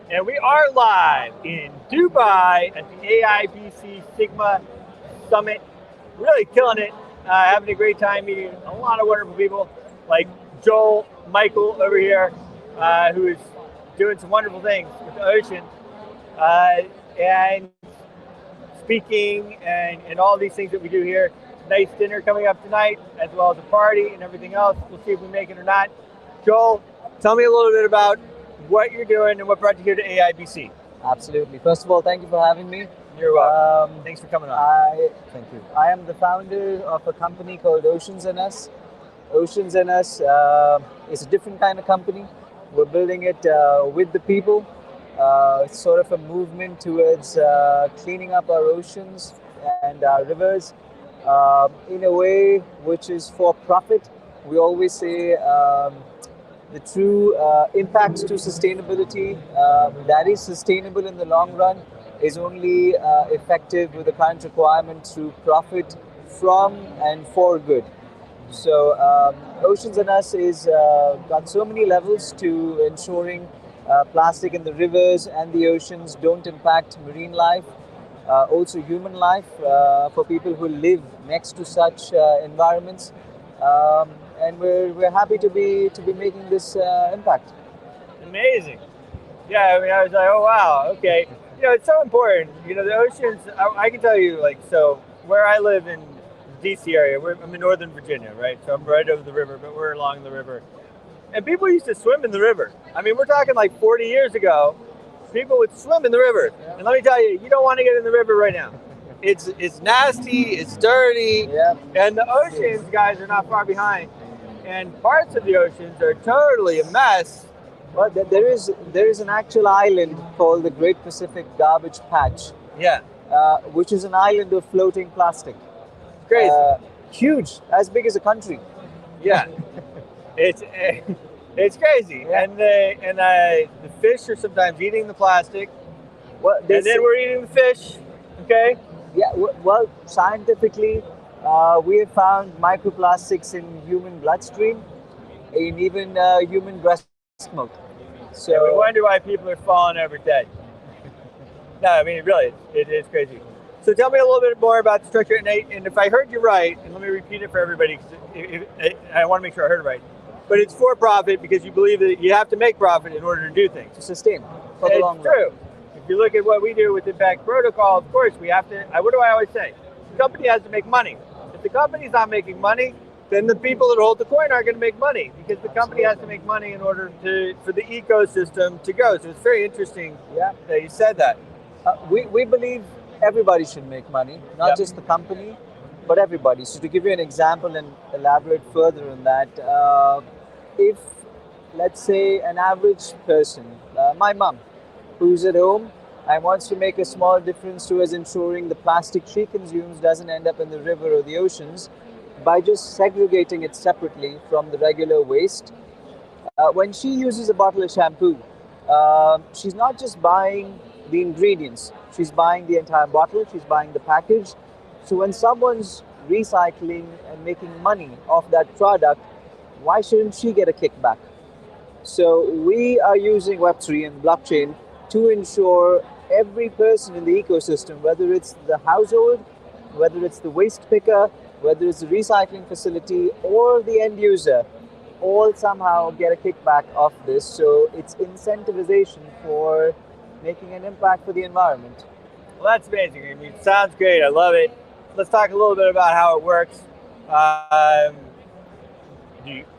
And we are live in Dubai at the AIBC Sigma Summit. Really killing it, having a great time meeting a lot of wonderful people like Joel, Michael over here, who is doing some wonderful things with the ocean, and speaking and all these things that we do here. Nice dinner coming up tonight, as well as a party and everything else. We'll see if we make it or not. Joel, tell me a little bit about what you're doing and what brought you here to AIBC. Absolutely. First of all, thank you for having me. You're welcome. Thanks for coming on. Thank you. I am the founder of a company called Oceans and Us. Oceans and Us is a different kind of company. We're building it with the people. It's sort of a movement towards cleaning up our oceans and our rivers in a way which is for profit. We always say the true impact to sustainability that is sustainable in the long run is only effective with the current requirement through profit from and for good. So Oceans and Us is got so many levels to ensuring plastic in the rivers and the oceans don't impact marine life, also human life for people who live next to such environments. And we're happy to be making this impact. Amazing. Yeah, I mean, I was like, oh wow, okay. You know, it's so important. You know, the oceans. I can tell you, like, so where I live in the DC area, I'm in Northern Virginia, right? So I'm right over the river, but we're along the river. And people used to swim in the river. I mean, we're talking like 40 years ago. People would swim in the river. And let me tell you, you don't want to get in the river right now. It's nasty, it's dirty, Yep. And the oceans, guys, are not far behind. And parts of the oceans are totally a mess. Well, there is an actual island called the Great Pacific Garbage Patch. Yeah. Which is an island of floating plastic. Crazy. Huge, as big as a country. Yeah. It's crazy. Yeah. And the fish are sometimes eating the plastic. Well, And then we're eating the fish. Okay. Yeah, well, scientifically, we have found microplastics in human bloodstream, in even human breast milk. So Yeah, we wonder why people are falling every day. No, I mean, really, it is crazy. So tell me a little bit more about the structure. And if I heard you right, and let me repeat it for everybody, because I want to make sure I heard it right. But it's for profit because you believe that you have to make profit in order to do things. to sustain for the long It's run. true. If you look at what we do with Impact Protocol, of course, we have to, what do I always say? The company has to make money. If the company's not making money, then the people that hold the coin aren't going to make money because the company has to make money in order for the ecosystem to go. So it's very interesting that you said that. We believe everybody should make money, not Yep. just the company, but everybody. So to give you an example and elaborate further on that, if, let's say, an average person, my mom, who's at home and wants to make a small difference towards ensuring the plastic she consumes doesn't end up in the river or the oceans by just segregating it separately from the regular waste. When she uses a bottle of shampoo, she's not just buying the ingredients, she's buying the entire bottle, she's buying the package. So when someone's recycling and making money off that product, why shouldn't she get a kickback? So we are using Web3 and blockchain to ensure every person in the ecosystem, whether it's the household, whether it's the waste picker, whether it's the recycling facility or the end user, all somehow get a kickback off this. So it's incentivization for making an impact for the environment. Well, that's amazing. I mean, it sounds great. I love it. Let's talk a little bit about how it works.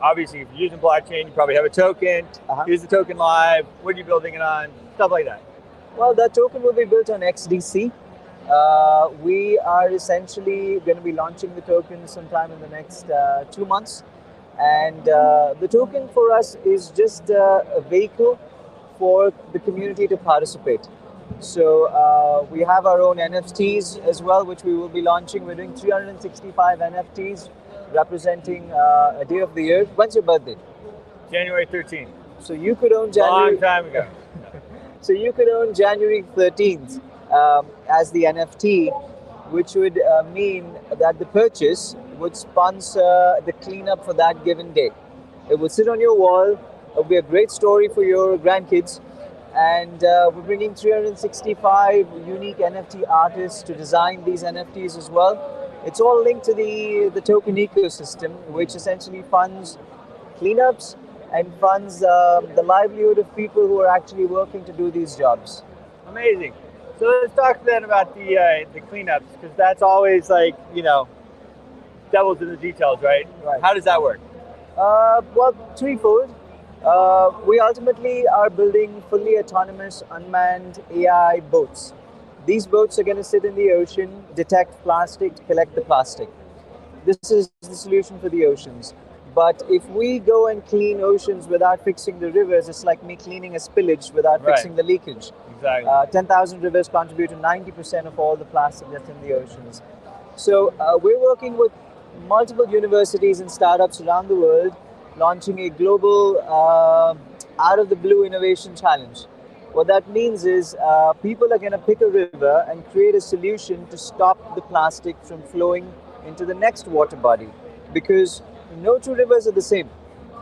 Obviously, if you're using blockchain, you probably have a token. Use the token live. What are you building it on? Stuff like that. Well, that token will be built on XDC. We are essentially going to be launching the token sometime in the next 2 months. And the token for us is just a vehicle for the community to participate. So we have our own NFTs as well, which we will be launching. We're doing 365 NFTs representing a day of the year. When's your birthday? January 13th. So you could own January. Long time ago. So you could own January 13th as the NFT, which would mean that the purchase would sponsor the cleanup for that given day. It would sit on your wall. It would be a great story for your grandkids. And we're bringing 365 unique NFT artists to design these NFTs as well. It's all linked to the token ecosystem, which essentially funds cleanups and funds the livelihood of people who are actually working to do these jobs. Amazing. So let's talk then about the cleanups, because that's always like, devil's in the details, right? Right. How does that work? Well, threefold. We ultimately are building fully autonomous unmanned AI boats. These boats are going to sit in the ocean, detect plastic, collect the plastic. This is the solution for the oceans. But if we go and clean oceans without fixing the rivers, it's like me cleaning a spillage without fixing the leakage. Exactly. 10,000 rivers contribute to 90% of all the plastic that's in the oceans. So we're working with multiple universities and startups around the world, launching a global out of the blue innovation challenge. What that means is people are going to pick a river and create a solution to stop the plastic from flowing into the next water body, because no two rivers are the same.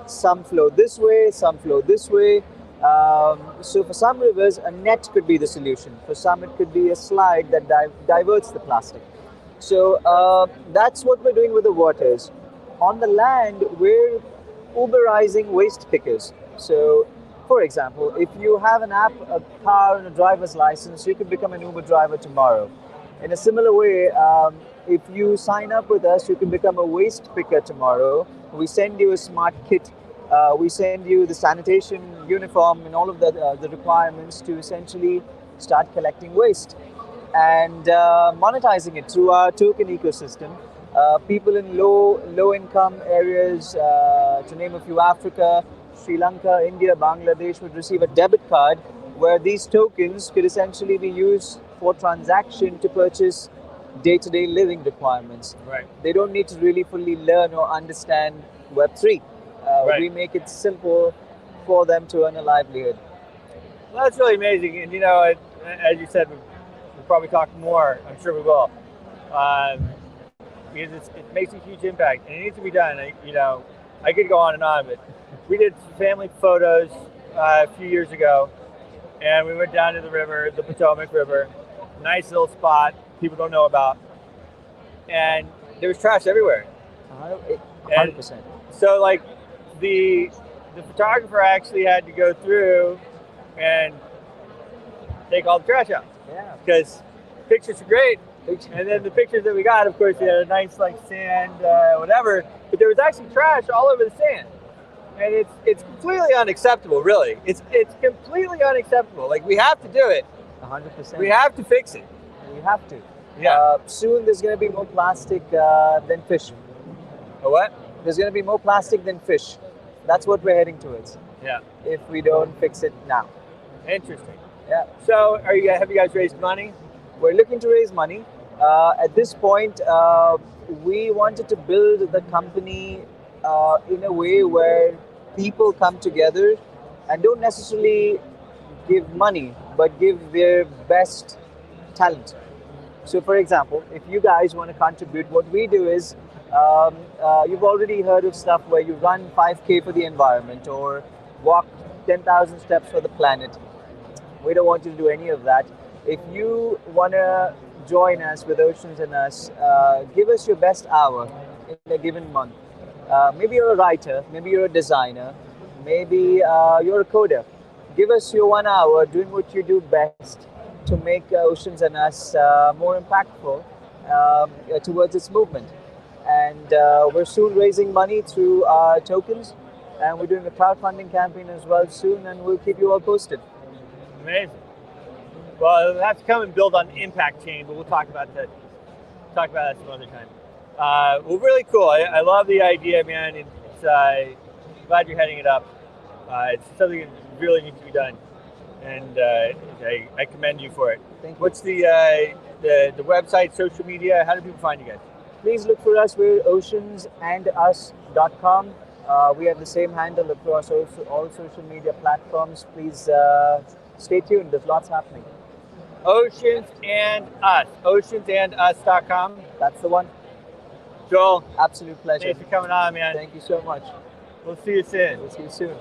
Some flow this way, some flow this way. So for some rivers, a net could be the solution. For some, it could be a slide that diverts the plastic. So that's what we're doing with the waters. On the land, we're Uberizing waste pickers. So, for example, if you have an app, a car, and a driver's license, you could become an Uber driver tomorrow. In a similar way, if you sign up with us, you can become a waste picker tomorrow. We send you a smart kit. We send you the sanitation uniform and all of the requirements to essentially start collecting waste and monetizing it through our token ecosystem. People in low income areas, to name a few, Africa, Sri Lanka, India, Bangladesh, would receive a debit card where these tokens could essentially be used for transaction to purchase day-to-day living requirements. Right. They don't need to really fully learn or understand Web3. Right. We make it simple for them to earn a livelihood. Well, that's really amazing. And as you said, we'll probably talk more. I'm sure we will. Because it makes a huge impact, and it needs to be done. I could go on, but we did family photos a few years ago, and we went down to the river, the Potomac River, nice little spot people don't know about, and there was trash everywhere. 100%. So like the photographer actually had to go through and take all the trash out. Yeah. Because pictures are great. And then the pictures that we got, of course, we had a nice like sand, whatever, but there was actually trash all over the sand. And it's completely unacceptable, really. It's completely unacceptable. Like, we have to do it. 100%. We have to fix it. We have to. Yeah. Soon there's going to be more plastic than fish. A what? There's going to be more plastic than fish. That's what we're heading towards. Yeah. If we don't fix it now. Interesting. Yeah. So, have you guys raised money? We're looking to raise money. At this point, we wanted to build the company in a way where people come together and don't necessarily give money, but give their best talent. So, for example, if you guys want to contribute, what we do is, you've already heard of stuff where you run 5K for the environment or walk 10,000 steps for the planet. We don't want you to do any of that. If you want to join us with Oceans and Us, give us your best hour in a given month. Maybe you're a writer, maybe you're a designer, maybe you're a coder. Give us your 1 hour doing what you do best to make Oceans and Us more impactful towards its movement. And we're soon raising money through our tokens, and we're doing a crowdfunding campaign as well soon, and we'll keep you all posted. Amazing. Well, it'll have to come and build on the impact chain, but we'll talk about that some other time. Well, really cool. I love the idea, man. It's glad you're heading it up. It's something that really needs to be done, and I commend you for it. Thank you. What's the website, social media? How do people find you guys? Please look for us. We're oceansandus.com. We have the same handle across all social media platforms. Please stay tuned. There's lots happening. Oceans and Us. Oceansandus.com. That's the one. Joel, Absolute pleasure. thanks for coming on, man. Thank you so much. We'll see you soon. We'll see you soon.